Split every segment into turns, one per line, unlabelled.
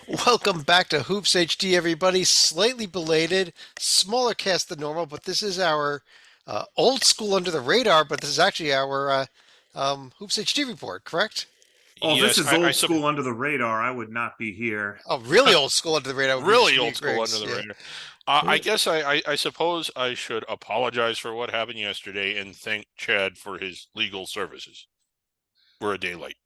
Welcome back to Hoops HD, everybody. Slightly belated, smaller cast than normal, but this is our old school under the radar. But this is actually our Hoops HD report, correct?
Oh, if this
Yes,
is old school under the radar, I would not be here.
Oh, really old school under the radar would be just
really
me
old
and
school under
Griggs.
the
Yeah.
radar. I guess I suppose I should apologize for what happened yesterday and thank Chad for his legal services. We're a day late.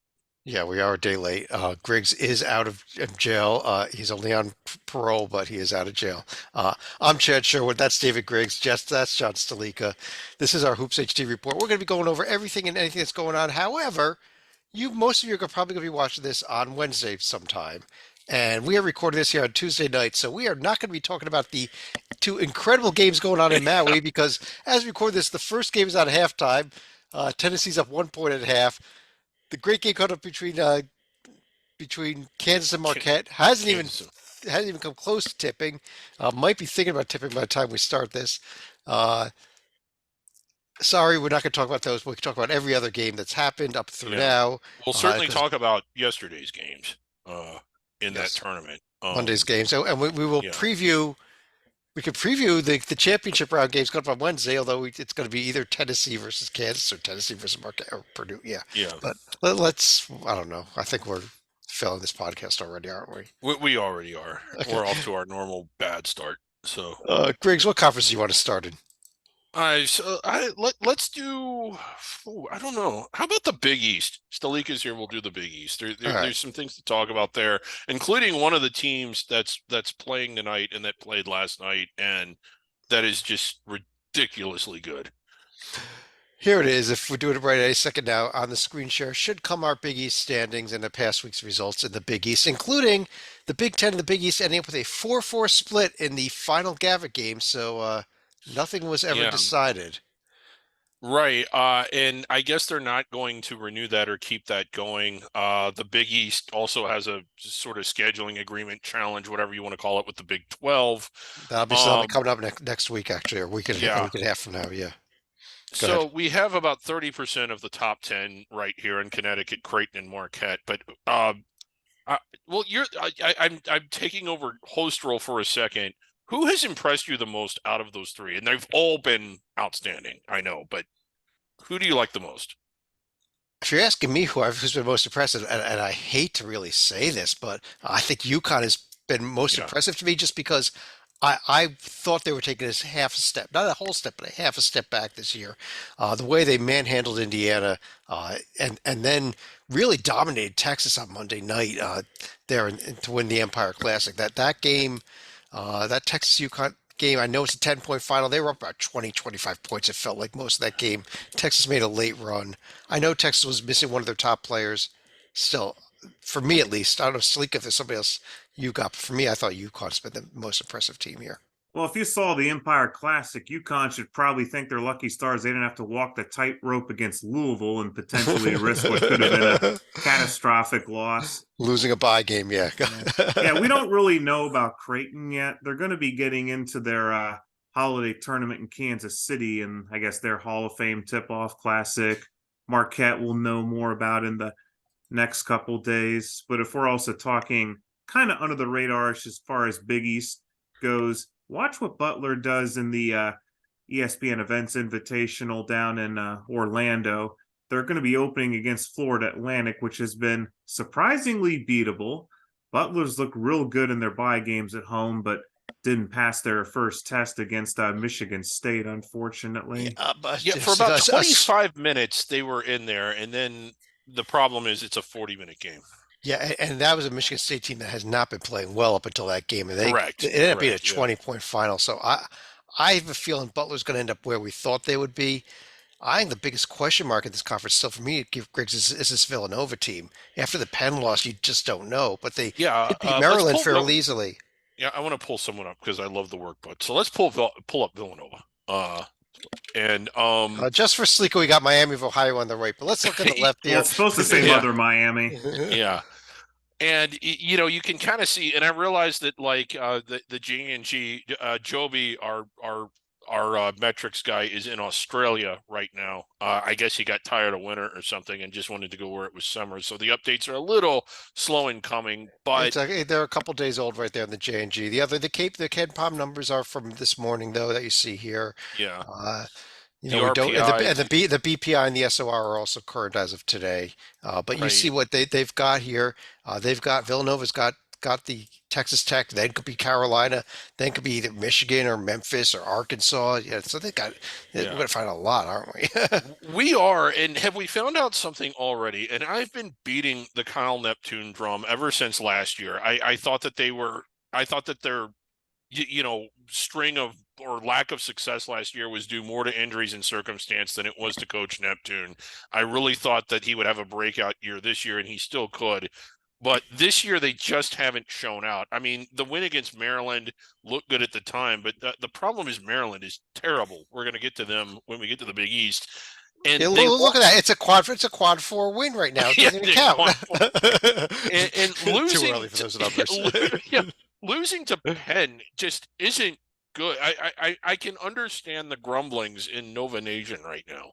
Yeah, we are a day late. Griggs is out of jail. He's only on parole, but he is out of jail. I'm Chad Sherwood. That's David Griggs. That's John Stalika. This is our Hoops HD report. We're going to be going over everything and anything that's going on. However, most of you are probably going to be watching this on Wednesday sometime. And we are recording this here on Tuesday night, so we are not going to be talking about the two incredible games going on in Maui because as we record this, the first game is at halftime. Tennessee's up 1 point at half. The great game caught up between Kansas and Marquette
Kansas.
hasn't even come close to tipping. Might be thinking about tipping by the time we start this. Uh, Sorry, we're not going to talk about those. We can talk about every other game that's happened up through
Yeah,
now.
we'll certainly
Because
talk about yesterday's games in that
yes,
tournament.
Monday's game. So, and we will
Yeah,
preview. We could preview the championship round games coming up on Wednesday. Although it's going to be either Tennessee versus Kansas or Tennessee versus Marquette or Purdue. Yeah,
yeah.
but let's. I don't know. I think we're filling this podcast already, aren't we?
We already are.
Okay.
We're off to our normal bad start. So
Griggs, what conference do you want to start in?
let's do. I don't know. How about the Big East? Stalika's here. We'll do the Big East.
All right.
There's some things to talk about there, including one of the teams that's playing tonight and that played last night, and that is just ridiculously good.
Here it is. If we're doing it right any second now on the screen share, should come our Big East standings and the past week's results in the Big East, including the Big Ten and the Big East ending up with a 4-4 split in the final Gavitt game. So nothing was ever
Yeah,
decided.
right. And I guess they're not going to renew that or keep that going. The Big East also has a sort of scheduling agreement challenge, whatever you want to call it, with the Big 12.
That'll be coming up next week, actually, or a
Yeah.
week and a half from now. Yeah. Go ahead.
So we have about 30% of the top 10 right here in Connecticut, Creighton, and Marquette. But I, well, I'm taking over host role for a second. Who has impressed you the most out of those three? And they've all been outstanding, I know, but who do you like the most?
If you're asking me who's been most impressive, and I hate to really say this, but I think UConn has been most
Yeah,
impressive to me just because I thought they were taking this half a step, not a whole step, but a half a step back this year. The way they manhandled Indiana and then really dominated Texas on Monday night there to win the Empire Classic. That game, that Texas UConn game, I know it's a 10-point final. They were up about 20, 25 points. It felt like most of that game. Texas made a late run. I know Texas was missing one of their top players. Still, for me at least, I don't know, Sleek, if there's somebody else you got. But for me, I thought UConn's been the most impressive team here.
Well, if you saw the Empire Classic, UConn should probably thank their lucky stars they didn't have to walk the tightrope against Louisville and potentially risk what could have been a catastrophic loss.
Losing a bye game, yeah.
Yeah, we don't really know about Creighton yet. They're going to be getting into their holiday tournament in Kansas City, and I guess their Hall of Fame tip-off classic. Marquette will know more about in the next couple days. But if we're also talking kind of under the radar as far as Big East goes, watch what Butler does in the ESPN Events Invitational down in Orlando. They're going to be opening against Florida Atlantic, which has been surprisingly beatable. Butler's look real good in their bye games at home, but didn't pass their first test against Michigan State, unfortunately.
But
yeah. For about 25 minutes, they were in there, and then the problem is it's a 40-minute game.
yeah, and that was a Michigan State team that has not been playing well up until that game, and
Correct.
it ended up being a
Correct. Yeah.
20-point final. So I have a feeling Butler's going to end up where we thought they would be. I think the biggest question mark in this conference still for me, Griggs, is this Villanova team. After the Penn loss, you just don't know. But they
Yeah.
did beat
Let's
Maryland
pull.
fairly easily.
Yeah, I want to pull someone up because I love the workbook. So let's pull up Villanova. And
Just for Slico, we got Miami of Ohio on the right. But let's look at the left
Well,
here.
it's supposed to say
yeah,
Mother Miami.
yeah. And you can kind of see, and I realize that like the G and G Joby are our metrics guy is in Australia right now. I guess he got tired of winter or something and just wanted to go where it was summer. So the updates are a little slow in coming, but
They're a couple days old right there in the J&G. The Ken Palm numbers are from this morning though that you see here.
yeah,
Uh,
the
we don't,
RPI,
the BPI and the SOR are also current as of today. But you see
right?
what they've got here. They've got Villanova's got the Texas Tech. Then could be Carolina. Then could be either Michigan or Memphis or Arkansas. Yeah, so we're
Yeah.
gonna find a lot, aren't we?
We are, and have we found out something already? And I've been beating the Kyle Neptune drum ever since last year. I thought that I thought that their, string of or lack of success last year was due more to injuries and circumstance than it was to Coach Neptune. I really thought that he would have a breakout year this year, and he still could. But this year, they just haven't shown out. I mean, the win against Maryland looked good at the time, but the problem is Maryland is terrible. We're going to get to them when we get to the Big East. And
Yeah,
they
look at that. It's a quad four win right now. It
yeah,
doesn't even
they
count.
won 4. And
Too
losing
early for those numbers.
yeah, losing to Penn just isn't good. I can understand the grumblings in Nova Nation right now.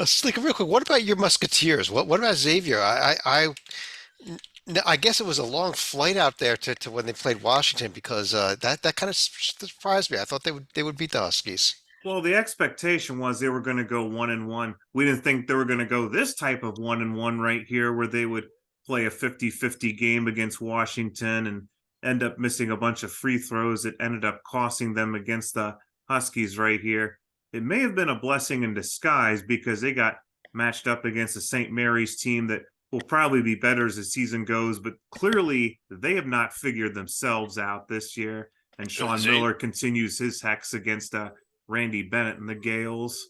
Slick, real quick, what about your Musketeers? What about Xavier? I guess it was a long flight out there to when they played Washington because that kind of surprised me. I thought they would beat the Huskies.
Well, the expectation was they were going to go 1-1. We didn't think they were going to go this type of 1-1 right here, where they would play a 50-50 game against Washington and end up missing a bunch of free throws. It ended up costing them against the Huskies right here. It may have been a blessing in disguise because they got matched up against the St. Mary's team that will probably be better as the season goes, but clearly they have not figured themselves out this year. And Sean
Zay,
Miller continues his hex against Randy Bennett and the Gales.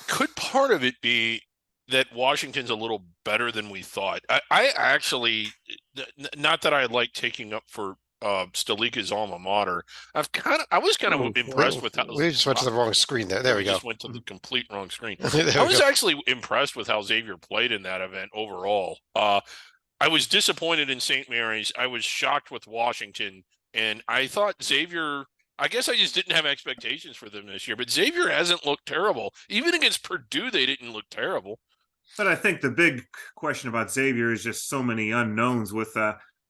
could part of it be that Washington's a little better than we thought? I actually, not that I like taking up for Stalika's alma mater. I was kind of impressed with how
We just went to the wrong screen there. There
we
we go.
just went to the complete wrong screen.
There
I
we
was
go.
actually impressed with how Xavier played in that event overall. I was disappointed in St. Mary's. I was shocked with Washington, and I thought Xavier. I guess I just didn't have expectations for them this year, but Xavier hasn't looked terrible. Even against Purdue, they didn't look terrible.
But I think the big question about Xavier is just so many unknowns with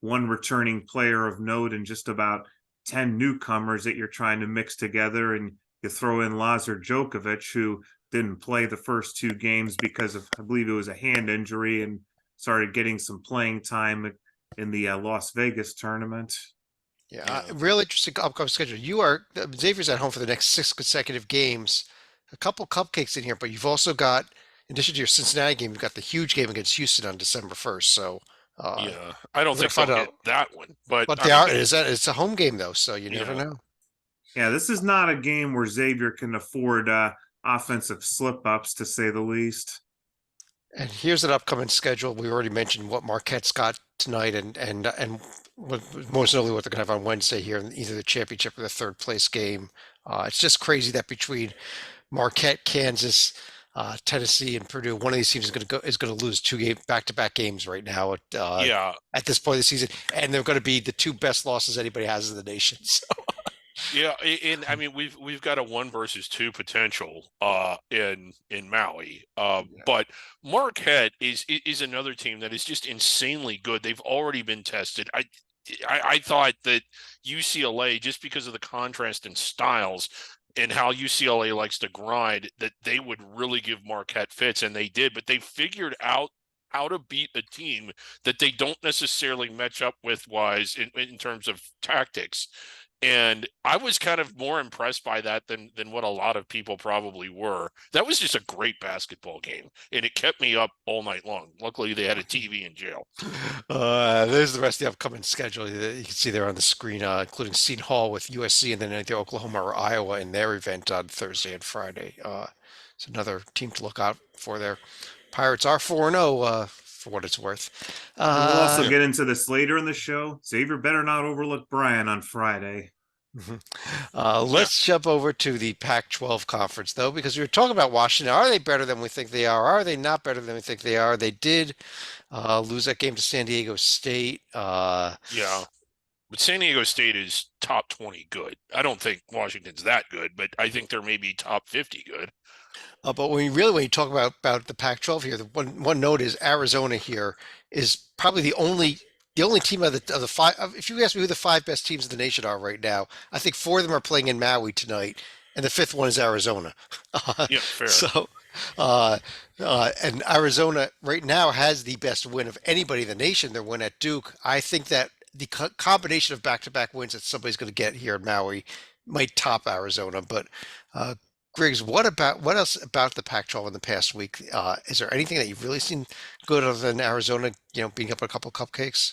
one returning player of note and just about 10 newcomers that you're trying to mix together. And you throw in Lazar Djokovic, who didn't play the first 2 games because of, I believe it was a hand injury, and started getting some playing time in the Las Vegas tournament.
Yeah,
Yeah,
real interesting upcoming schedule. Xavier's at home for the next 6 consecutive games. A couple cupcakes in here, but you've also got, in addition to your Cincinnati game, you've got the huge game against Houston on December 1st. So
yeah. I don't
we're gonna
think they'll
find
get
out.
that one, but
But
I mean,
it's a home game though, so you never
yeah,
know.
Yeah, this is not a game where Xavier can afford offensive slip ups, to say the least.
And here's an upcoming schedule. We already mentioned what Marquette's got tonight, and most notably what they're going to have on Wednesday here in either the championship or the third place game. It's just crazy that between Marquette, Kansas, Tennessee, and Purdue, one of these teams is going to lose 2 back-to-back games right now
yeah.
at this point of the season, and they're going to be the 2 best losses anybody has in the nation.
Yeah, and I mean we've got a 1 versus 2 potential in Maui. But Marquette is another team that is just insanely good. They've already been tested. I thought that UCLA, just because of the contrast in styles and how UCLA likes to grind, that they would really give Marquette fits, and they did, but they figured out how to beat a team that they don't necessarily match up with wise in terms of tactics. And I was kind of more impressed by that than what a lot of people probably were. That was just a great basketball game, and it kept me up all night long. Luckily, they had a TV in jail.
There's the rest of the upcoming schedule that you can see there on the screen, including Seton Hall with USC and then either Oklahoma or Iowa in their event on Thursday and Friday. It's another team to look out for there. Pirates are 4-0 for what it's worth.
And we'll also
Yeah.
get into this later in the show. Xavier better not overlook Brian on Friday.
Let's jump over to the Pac-12 conference, though, because we were talking about Washington. Are they better than we think they are? Are they not better than we think they are? They did lose that game to San Diego State.
Yeah. But San Diego State is top 20 good. I don't think Washington's that good, but I think they're maybe top 50 good.
But when you talk about the Pac-12 here, the one note is Arizona here is probably the only team of the five. If you ask me who the five best teams in the nation are right now, I think four of them are playing in Maui tonight, and the fifth one is Arizona. Uh,
Yeah, fair.
so, uh, and Arizona right now has the best win of anybody in the nation. Their win at Duke. I think that the combination of back-to-back wins that somebody's going to get here in Maui might top Arizona, but. Uh, Griggs, what else about the Pac-12 in the past week? Is there anything that you've really seen good other than Arizona, being up a couple cupcakes?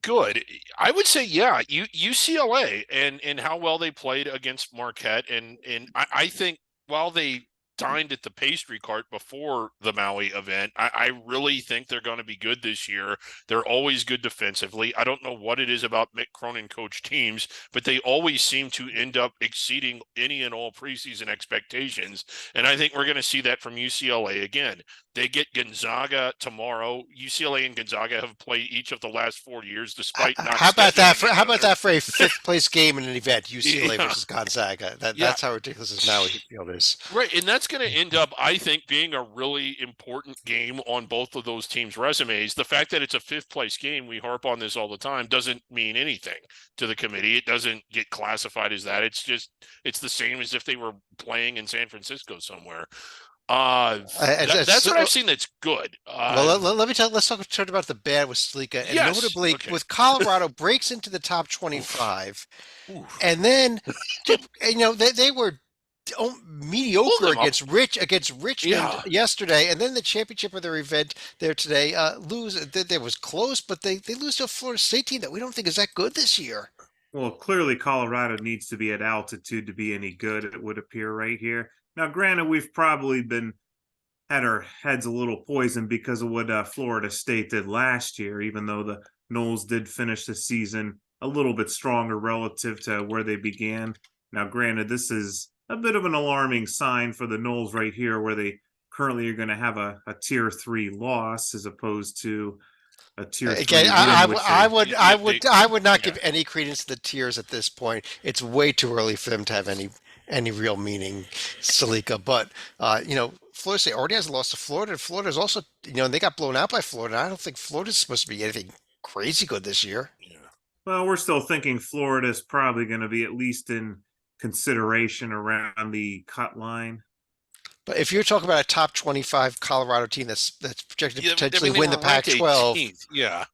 Good. I would say, yeah, UCLA and how well they played against Marquette, and I think while they dined at the pastry cart before the Maui event, I really think they're going to be good this year. They're always good defensively. I don't know what it is about Mick Cronin coach teams, but they always seem to end up exceeding any and all preseason expectations. And I think we're going to see that from UCLA again. They get Gonzaga tomorrow. UCLA and Gonzaga have played each of the last 4 years, despite not
How about that
scheduling each
how about
other.
that for a fifth place game in an event, UCLA
Yeah,
versus Gonzaga?
yeah,
That's how ridiculous this Maui field is.
right. And that's going to end up, I think, being a really important game on both of those teams' resumes. The fact that it's a fifth place game, we harp on this all the time, doesn't mean anything to the committee. It doesn't get classified as that. It's the same as if they were playing in San Francisco somewhere. That's what I've seen that's good.
Well, let me let's talk about the bad with Salika, and
Yes.
notably
Okay.
with Colorado breaks into the top 25,
Oof.
and then, they were mediocre
Pulled them up.
against Richmond
Yeah.
yesterday, and then the championship of their event there today lose. There was close, but they lose to a Florida State team that we don't think is that good this year.
Well, clearly Colorado needs to be at altitude to be any good, it would appear right here. Now, granted, we've probably been had our heads a little poisoned because of what Florida State did last year, even though the Noles did finish the season a little bit stronger relative to where they began. Now, granted, this is a bit of an alarming sign for the Noles right here, where they currently are going to have a tier 3 loss as opposed to a tier
Again,
3 win, which they
I would not
Yeah.
give any credence to the tiers at this point. It's way too early for them to have any real meaning, Salika. But Florida State already has lost to Florida. And Florida's also, they got blown out by Florida. I don't think Florida's supposed to be anything crazy good this year.
Yeah.
well, we're still thinking Florida's probably going to be at least in consideration around the cut line.
But if you're talking about a top 25 Colorado team that's projected to
Yeah, I
potentially
mean, they
win the
were ranked
Pac-12,
18th. Yeah.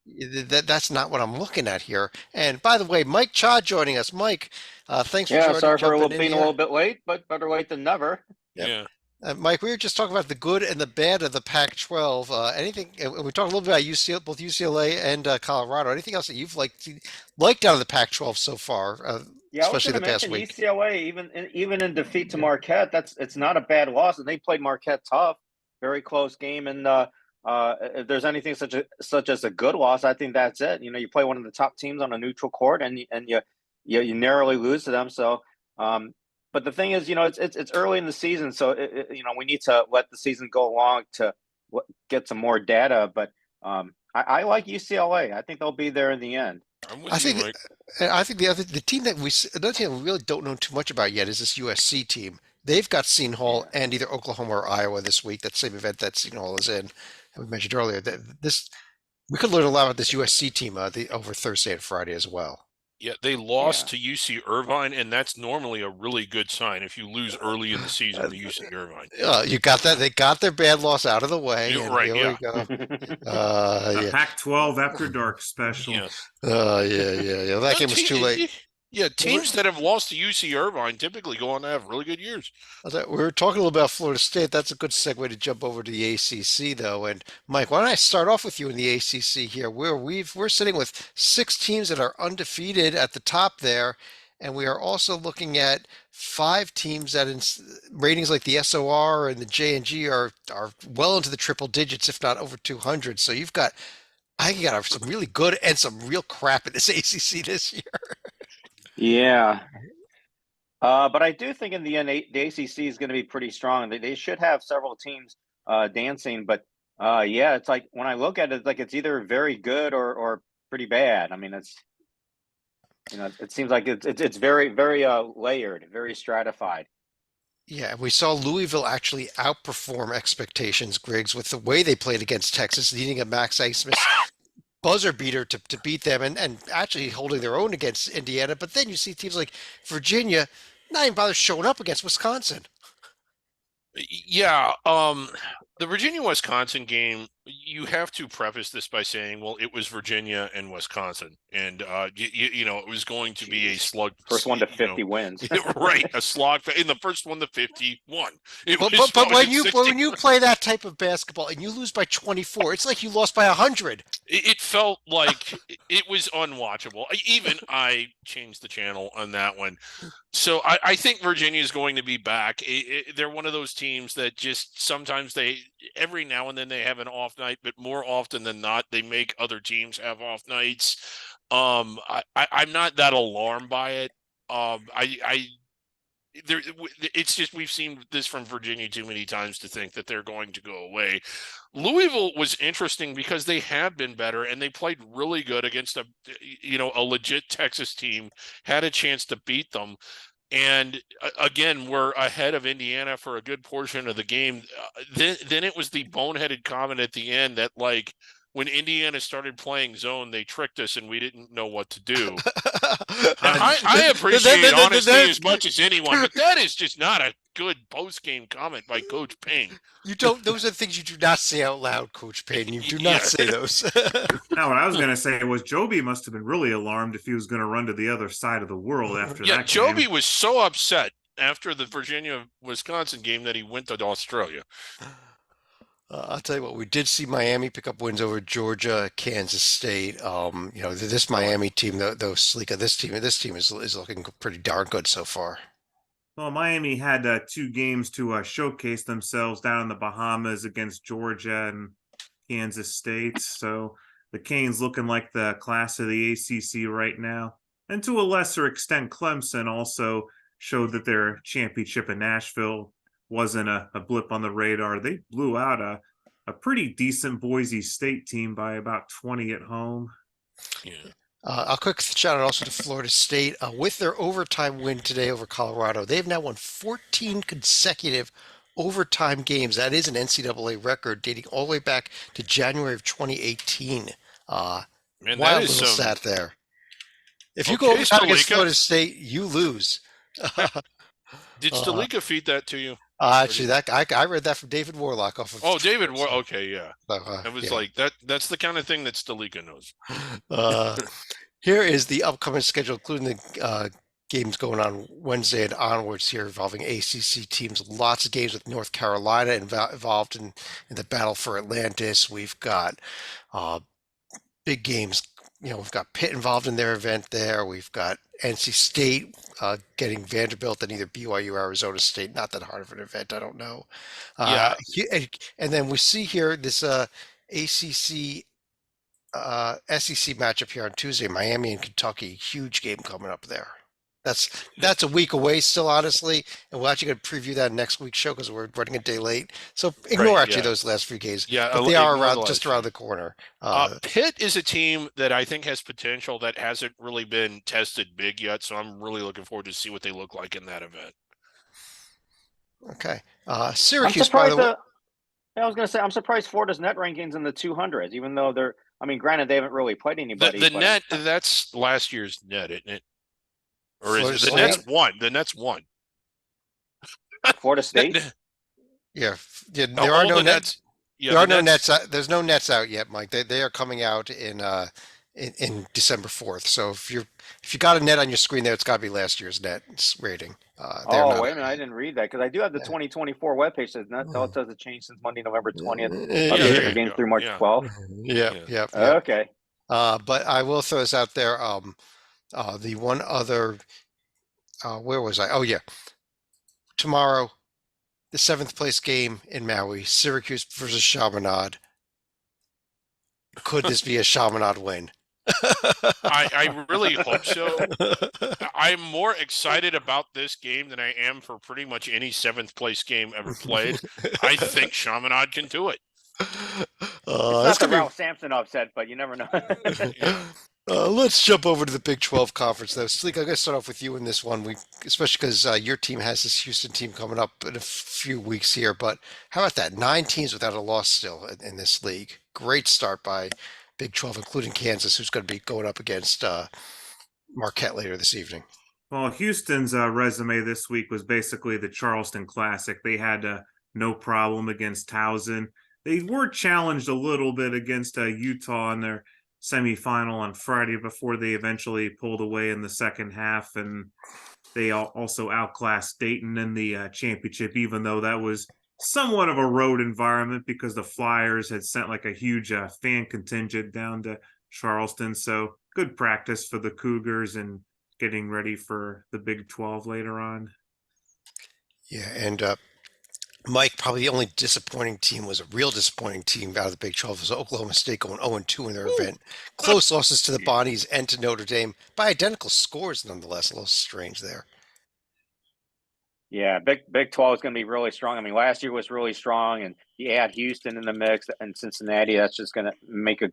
that's not what I'm looking at here. And by the way, Mike Cha joining us. Mike, thanks for
Yeah,
joining,
sorry for
jumping in
being a
here.
little bit late, but better late than never.
Yep.
Yeah.
Mike, we were just talking about the good and the bad of the Pac-12. Anything? We talked a little bit about both UCLA and Colorado. Anything else that you've liked out of the Pac-12 so far,
Yeah, I was
especially
going
the
to
past
mention
week?
UCLA, even in defeat to Marquette, it's not a bad loss, and they played Marquette tough, very close game. And if there's anything such as a good loss, I think that's it. You play one of the top teams on a neutral court, and you narrowly lose to them. So, but the thing is, it's early in the season, so we need to let the season go along to get some more data. But I like UCLA. I think they'll be there in the end.
I'm with
I
you,
think
Mike.
I think the team another team we really don't know too much about yet is this USC team. They've got Seton Hall
Yeah.
and either Oklahoma or Iowa this week. That same event that Seton Hall is in. And we mentioned earlier that we could learn a lot about this USC team over Thursday and Friday as well.
Yeah, they lost to UC Irvine, and that's normally a really good sign if you lose early in the season to UC Irvine.
You got that. They got their bad loss out of the way.
You're
And
right,
here
yeah.
we go.
A
Yeah.
Pac-12 After Dark special.
Yeah.
Yeah. That game was too late.
Yeah, teams that have lost to UC Irvine typically go on to have really good years.
We were talking a little about Florida State. That's a good segue to jump over to the ACC, though. And Mike, why don't I start off with you in the ACC here? We're sitting with 6 teams that are undefeated at the top there, and we are also looking at 5 teams that in ratings like the SOR and the J&G are well into the triple digits, if not over 200. So I think you got some really good and some real crap in this ACC this year.
Yeah. But I do think in the end, the ACC is going to be pretty strong. They should have several teams dancing. But yeah, it's like when I look at it, it's like it's either very good or pretty bad. I mean, It seems like it's very very layered, very stratified.
Yeah, we saw Louisville actually outperform expectations, Griggs, with the way they played against Texas, needing a Max Abmas buzzer beater to beat them and actually holding their own against Indiana. But then you see teams like Virginia not even bother showing up against Wisconsin.
Yeah, the Virginia Wisconsin game, you have to preface this by saying, well, it was Virginia and Wisconsin, and it was going to be a
Jeez.
slug.
First one to 50 wins.
Right, a slog in the first one to 51. It
But
was
but
going
when
to
you
60.
when you play that type of basketball and you lose by 24, it's like you lost by 100.
It felt like it was unwatchable. Even I changed the channel on that one. So I think Virginia is going to be back. They're one of those teams that just sometimes every now and then they have an off night, but more often than not, they make other teams have off nights. I'm not that alarmed by it. It's just we've seen this from Virginia too many times to think that they're going to go away. Louisville was interesting because they had been better and they played really good against a legit Texas team, had a chance to beat them. And again, we're ahead of Indiana for a good portion of the game. Then it was the boneheaded comment at the end that, like, when Indiana started playing zone, they tricked us and we didn't know what to do. I appreciate honesty as much as anyone, but that is just not a good post-game comment by Coach Payne.
You don't. Those are the things you do not say out loud, Coach Payne. You do not say those.
Now, what I was going to say was Joby must have been really alarmed if he was going to run to the other side of the world after that game.
Joby was so upset after the Virginia-Wisconsin game that he went to Australia.
I'll tell you what, we did see Miami pick up wins over Georgia, Kansas State. This Miami team, though Salika, this team is looking pretty darn good so far.
Well, Miami had 2 games to showcase themselves down in the Bahamas against Georgia and Kansas State. So the Canes looking like the class of the ACC right now. And to a lesser extent, Clemson also showed that their championship in Nashville wasn't a blip on the radar. They blew out a pretty decent Boise State team by about 20 at home.
Yeah.
A quick shout out also to Florida State with their overtime win today over Colorado. They've now won 14 consecutive overtime games. That is an NCAA record dating all the way back to January of 2018.
Man,
wild little stat there. If you go overtime against Florida State, you lose.
Did Stalika feed that to you?
Actually, I read that from David Warlock off of.
David Warlock. Okay, yeah. It was like that. That's the kind of thing that Stalika knows.
Here is the upcoming schedule, including the games going on Wednesday and onwards here involving ACC teams. Lots of games with North Carolina involved in the battle for Atlantis. We've got big games. We've got Pitt involved in their event there. We've got NC State getting Vanderbilt and either BYU or Arizona State. Not that hard of an event, I don't know. And then we see here this ACC SEC matchup here on Tuesday, Miami and Kentucky. Huge game coming up there. That's a week away still, honestly, and we're actually going to preview that next week's show because we're running a day late. So ignore those last few games. Yeah, but they are around the corner.
Pitt is a team that I think has potential that hasn't really been tested big yet, so I'm really looking forward to see what they look like in that event.
Okay, Syracuse. By the way,
I was going to say I'm surprised Florida's net rankings in the 200s, even though they're. I mean, granted, they haven't really played anybody.
The net, that's last year's net, isn't it? Or is it the Nets won? The Nets won.
Florida State?
There are no nets. Yeah, there are no nets. There's no nets out yet, Mike. They are coming out in December 4th. So if you got a net on your screen there, it's got to be last year's net rating.
Wait a minute, I didn't read that because I do have the 2024 webpage. Says that doesn't change since Monday, November 20th. Game through March 12th.
Yeah.
Okay.
But I will throw this out there. The one other, where was I? Oh yeah, tomorrow, the 7th place game in Maui, Syracuse versus Chaminade. Could this be a Chaminade win?
I really hope so. I'm more excited about this game than I am for pretty much any 7th place game ever played. I think Chaminade can do it.
It's not the Ralph Sampson upset, but you never know.
Let's jump over to the Big 12 conference, though. Sleek, I'm going to start off with you in this one, especially because your team has this Houston team coming up in a few weeks here. But how about that? 9 teams without a loss still in this league. Great start by Big 12, including Kansas, who's going to be going up against Marquette later this evening.
Well, Houston's resume this week was basically the Charleston Classic. They had no problem against Towson. They were challenged a little bit against Utah in their semifinal on Friday before they eventually pulled away in the second half. And they also outclassed Dayton in the championship, even though that was somewhat of a road environment because the Flyers had sent like a huge fan contingent down to Charleston. So good practice for the Cougars and getting ready for the Big 12 later on.
Yeah, and Mike, probably the only disappointing team was a real disappointing team out of the Big 12 was Oklahoma State going 0-2 in their event. Close losses to the Bonnies and to Notre Dame by identical scores, nonetheless. A little strange there.
Yeah, Big 12 is going to be really strong. I mean, last year was really strong, and you add Houston in the mix and Cincinnati. That's just going to make a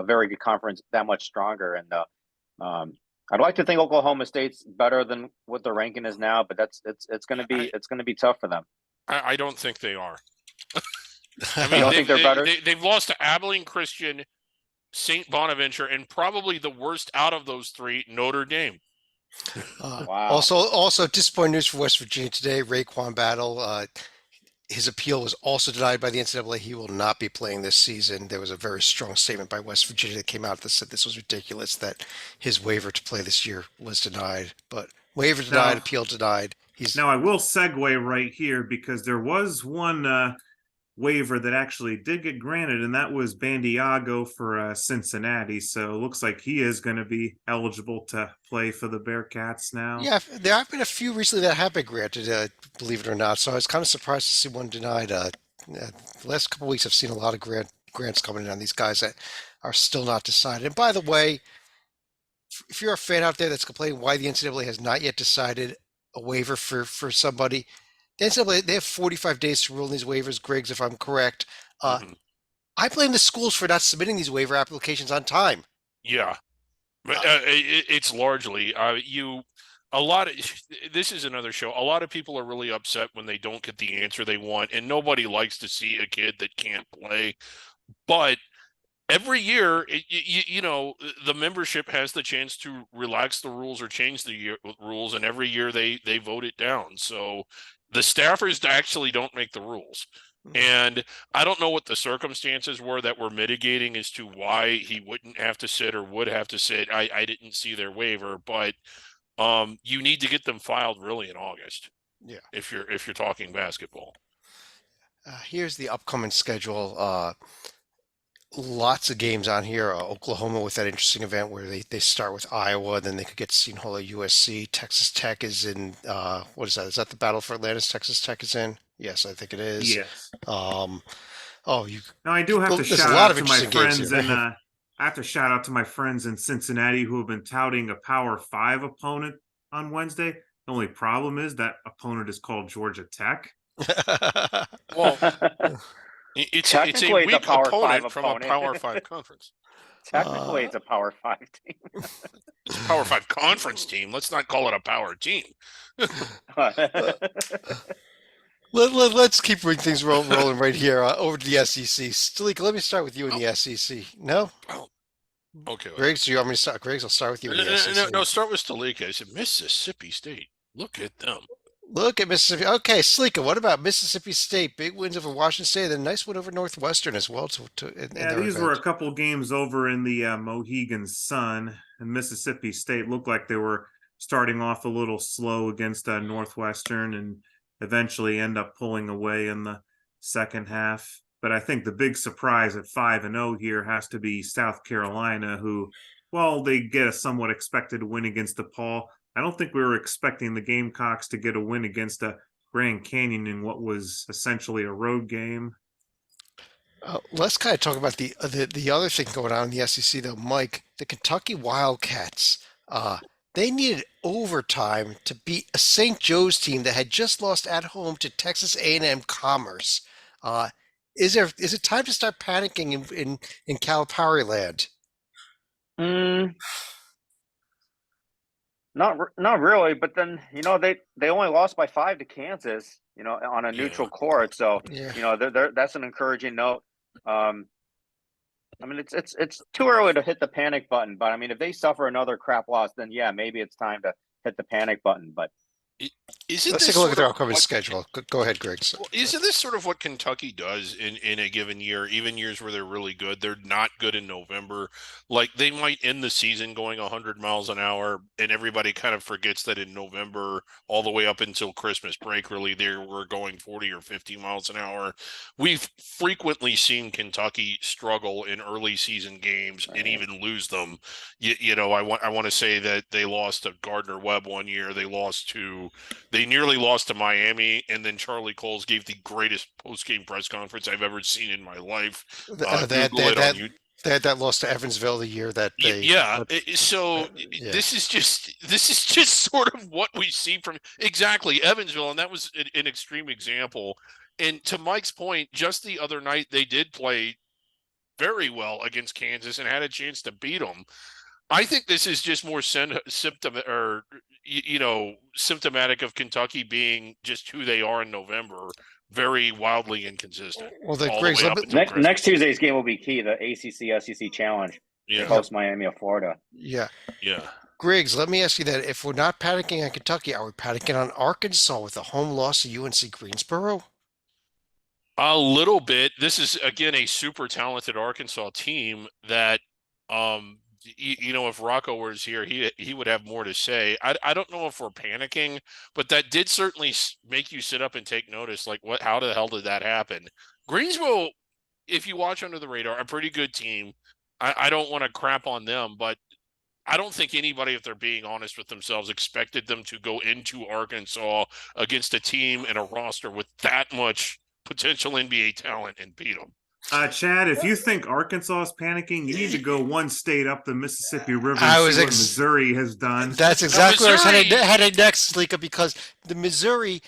very good conference that much stronger. And I'd like to think Oklahoma State's better than what the ranking is now, but it's going to be tough for them.
I don't think they are.
I mean, you don't think they're better?
They've lost to Abilene Christian, St. Bonaventure, and probably the worst out of those three, Notre Dame.
Wow.
Also disappointing news for West Virginia today. Raekwon Battle, his appeal was also denied by the NCAA. He will not be playing this season. There was a very strong statement by West Virginia that came out that said this was ridiculous, that his waiver to play this year was denied. But waiver denied, appeal denied.
Now I will segue right here because there was one waiver that actually did get granted, and that was Bandiago for Cincinnati. So it looks like he is going to be eligible to play for the Bearcats now.
Yeah, there have been a few recently that have been granted, believe it or not. So I was kind of surprised to see one denied. The last couple of weeks, I've seen a lot of grants coming in on these guys that are still not decided. And by the way, if you're a fan out there that's complaining why the NCAA has not yet decided a waiver for somebody, the NCAA, they have 45 days to rule on these waivers, Griggs, if I'm correct. I blame the schools for not submitting these waiver applications on time.
Yeah. It's largely this is another show. A lot of people are really upset when they don't get the answer they want, and nobody likes to see a kid that can't play. But every year, the membership has the chance to relax the rules or change the rules, and every year they vote it down. So the staffers actually don't make the rules. And I don't know what the circumstances were that were mitigating as to why he wouldn't have to sit or would have to sit. I didn't see their waiver, but you need to get them filed really in August.
Yeah.
If you're talking basketball.
Here's the upcoming schedule. Lots of games on here. Oklahoma with that interesting event where they start with Iowa, then they could get to Seton Hall USC. Texas Tech is in, what is that? Is that the Battle for Atlantis Texas Tech is in? Yes, I think it is.
Yes.
Now
I do have to
there's
shout
a lot
out
of
to my
interesting games
friends
here.
in I have to shout out to my friends in Cincinnati who have been touting a Power 5 opponent on Wednesday. The only problem is that opponent is called Georgia Tech.
Well, it's a weak opponent from a Power 5 conference.
Technically, it's a Power 5 team.
It's a Power 5 conference team. Let's not call it a power team.
Let's keep things rolling right here over to the SEC. Stalika, let me start with you in the SEC. No?
Oh, okay.
Griggs, do you want me to start? Griggs, I'll start with you in the SEC.
No, start with Stalika. I said Mississippi State. Look at them.
Look at Mississippi. Okay, Sleeka, what about Mississippi State? Big wins over Washington State, and a nice win over Northwestern as well.
These were a couple games over in the Mohegan Sun, and Mississippi State looked like they were starting off a little slow against Northwestern and eventually end up pulling away in the second half. But I think the big surprise at 5-0 here has to be South Carolina, who, well, they get a somewhat expected win against DePaul. I don't think we were expecting the Gamecocks to get a win against a Grand Canyon in what was essentially a road game.
Let's kind of talk about the other thing going on in the SEC, though, Mike. The Kentucky Wildcats, they needed overtime to beat a St. Joe's team that had just lost at home to Texas A&M Commerce. Is it time to start panicking in Calipari land?
Not really, but then they only lost by 5 to Kansas, on a
Yeah.
neutral court. So
Yeah.
that's an encouraging note. I mean, it's too early to hit the panic button, but I mean, if they suffer another crap loss, then yeah, maybe it's time to hit the panic button. But
Isn't
Let's
this
take a look
sort
at their
of
upcoming
what
schedule. Go ahead, Greg.
Well, isn't this sort of what Kentucky does in a given year? Even years where they're really good, they're not good in November. Like they might end the season going 100 miles an hour, and everybody kind of forgets that in November, all the way up until Christmas break, really they were going 40 or 50 miles an hour. We've frequently seen Kentucky struggle in early season games and even lose them. I want to say that they lost to Gardner Webb one year. They nearly lost to Miami, and then Charlie Coles gave the greatest post-game press conference I've ever seen in my life. Google it on YouTube.
They had that loss to Evansville the year that they.
Yeah, so
Yeah.
this is just sort of what we see from exactly Evansville, and that was an extreme example. And to Mike's point, just the other night they did play very well against Kansas and had a chance to beat them. I think this is just more symptomatic of Kentucky being just who they are in November, very wildly inconsistent.
Well, the
all the
Griggs,
way up until
next
Christmas.
Tuesday's game will be key. The ACC SEC Challenge. They
Yeah,
host Miami of Florida.
yeah.
yeah.
Griggs, let me ask you that. If we're not panicking on Kentucky, are we panicking on Arkansas with a home loss to UNC Greensboro?
A little bit. This is again a super talented Arkansas team that, if Rocco was here, he would have more to say. I don't know if we're panicking, but that did certainly make you sit up and take notice. Like, what? How the hell did that happen? Greensboro, if you watch under the radar, a pretty good team. I don't want to crap on them, but I don't think anybody, if they're being honest with themselves, expected them to go into Arkansas against a team and a roster with that much potential NBA talent and beat them.
Chad, if you think Arkansas is panicking, you need to go one state up the Mississippi River
I
and
was
see what Missouri has done.
That's exactly what I was
Missouri-
heading next, Slika, because the Missouri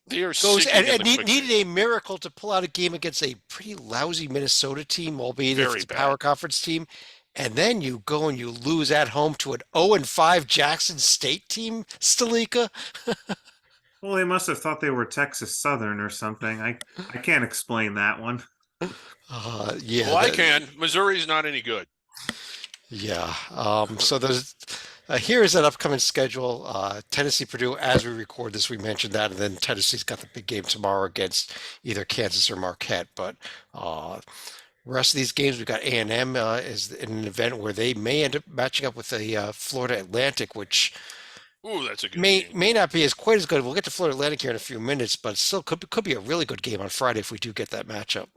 They are
goes
sinking in
and
the
needed
quicksand.
a miracle to pull out a game against a pretty lousy Minnesota team, albeit if
Very
it's a
bad.
power conference team. And then you go and you lose at home to an 0-5 Jackson State team, Stalika.
Well, they must have thought they were Texas Southern or something. I can't explain that one.
Yeah.
Well, I can. Missouri's not any good.
Yeah. So there's here is an upcoming schedule. Tennessee, Purdue. As we record this, we mentioned that, and then Tennessee's got the big game tomorrow against either Kansas or Marquette. But rest of these games, we've got A&M is in an event where they may end up matching up with the Florida Atlantic, which
Ooh, that's a good
may
game.
may not be as quite as good. We'll get to Florida Atlantic here in a few minutes, but still could be a really good game on Friday if we do get that matchup.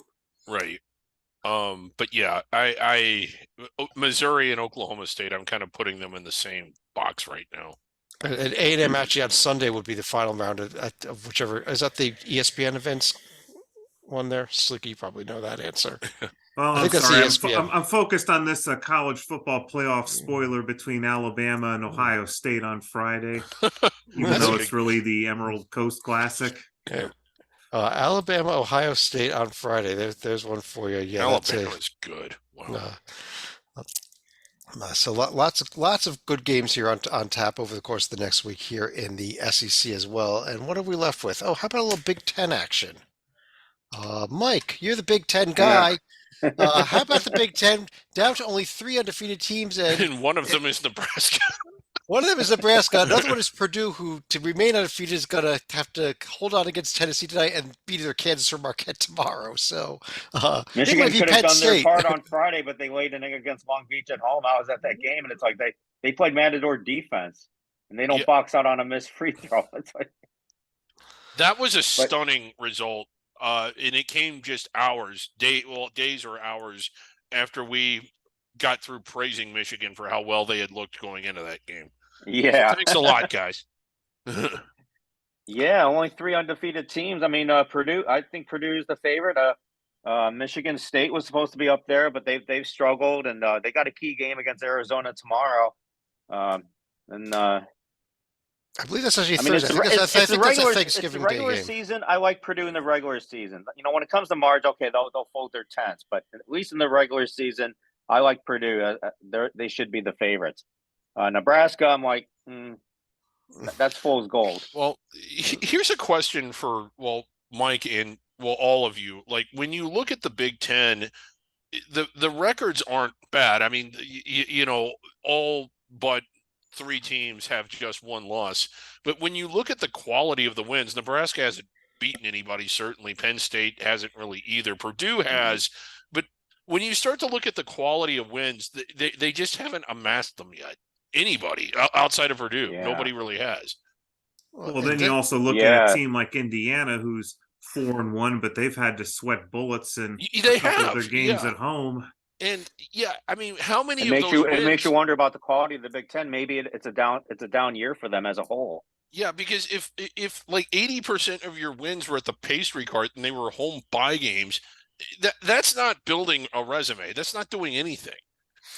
Right. But yeah, Missouri and Oklahoma State, I'm kind of putting them in the same box right now.
And A&M actually on Sunday would be the final round of whichever. Is that the ESPN events one there? Slicky, you probably know that answer.
Well,
I
I'm
think that's
sorry.
ESPN.
I'm focused on this college football playoff spoiler between Alabama and Ohio State on Friday, even though it's really the Emerald Coast Classic.
Okay. Alabama, Ohio State on Friday. There's one for you. Yeah,
Alabama is good. Wow.
So lots of good games here on tap over the course of the next week here in the SEC as well. And what are we left with? Oh, how about a little Big Ten action? Mike, you're the Big Ten guy. How about the Big Ten down to only 3 undefeated teams,
And one of them is Nebraska.
One of them is Nebraska. Another one is Purdue, who to remain undefeated is going to have to hold on against Tennessee tonight and beat either Kansas or Marquette tomorrow. So
Michigan could have done their part on Friday, but they laid an egg against Long Beach at home. I was at that game, and it's like they played matador defense, and they don't box out on a missed free throw. It's like,
that was a stunning result, and it came just days or hours after we got through praising Michigan for how well they had looked going into that game.
Yeah.
So thanks a lot, guys.
Yeah, only 3 undefeated teams. I mean, Purdue, I think Purdue is the favorite. Michigan State was supposed to be up there, but they've struggled, and they got a key game against Arizona tomorrow.
I believe that's actually
Thursday.
It's the
regular season. I like Purdue in the regular season. When it comes to March, okay, they'll fold their tents, but at least in the regular season, I like Purdue. They should be the favorites. Nebraska, I'm like, That's fool's gold.
Well, here's a question for, well, Mike and, well, all of you. Like, when you look at the Big Ten, the records aren't bad. I mean, all but three teams have just one loss. But when you look at the quality of the wins, Nebraska hasn't beaten anybody, certainly. Penn State hasn't really either. Purdue has. But when you start to look at the quality of wins, they just haven't amassed them yet. Anybody outside of Purdue,
Yeah.
nobody really has.
Well, then you also look at
Yeah.
a team like Indiana, who's 4-1, but they've had to sweat bullets in
They
a couple of
have,
their games
yeah.
at home.
And yeah, I mean, how many
It
of
makes
those
you
wins?
it makes you wonder about the quality of the Big Ten. Maybe it's a down year for them as a whole.
Yeah, because if like 80% of your wins were at the pastry cart and they were home bye games, that's not building a resume. That's not doing anything.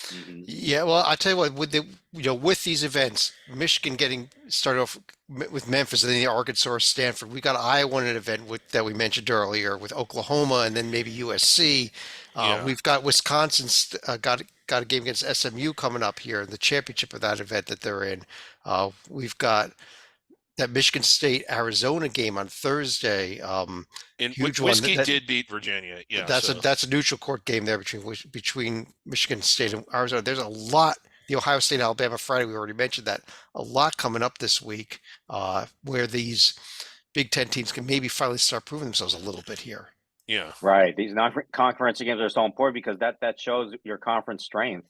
Mhm.
Yeah, well, I'll tell you what, with these events, Michigan getting started off with Memphis and then the Arkansas, Stanford. We got Iowa in an event that we mentioned earlier with Oklahoma and then maybe USC.
Yeah.
We've got Wisconsin's got a game against SMU coming up here in the championship of that event that they're in. We've got that Michigan State Arizona game on Thursday.
And
Huge one.
Whiskey did beat Virginia. Yeah,
That's a neutral court game there between Michigan State and Arizona. There's a lot. The Ohio State Alabama Friday, we already mentioned that. A lot coming up this week, where these Big Ten teams can maybe finally start proving themselves a little bit here.
Yeah.
Right. These non-conference games are so important because that shows your conference strength.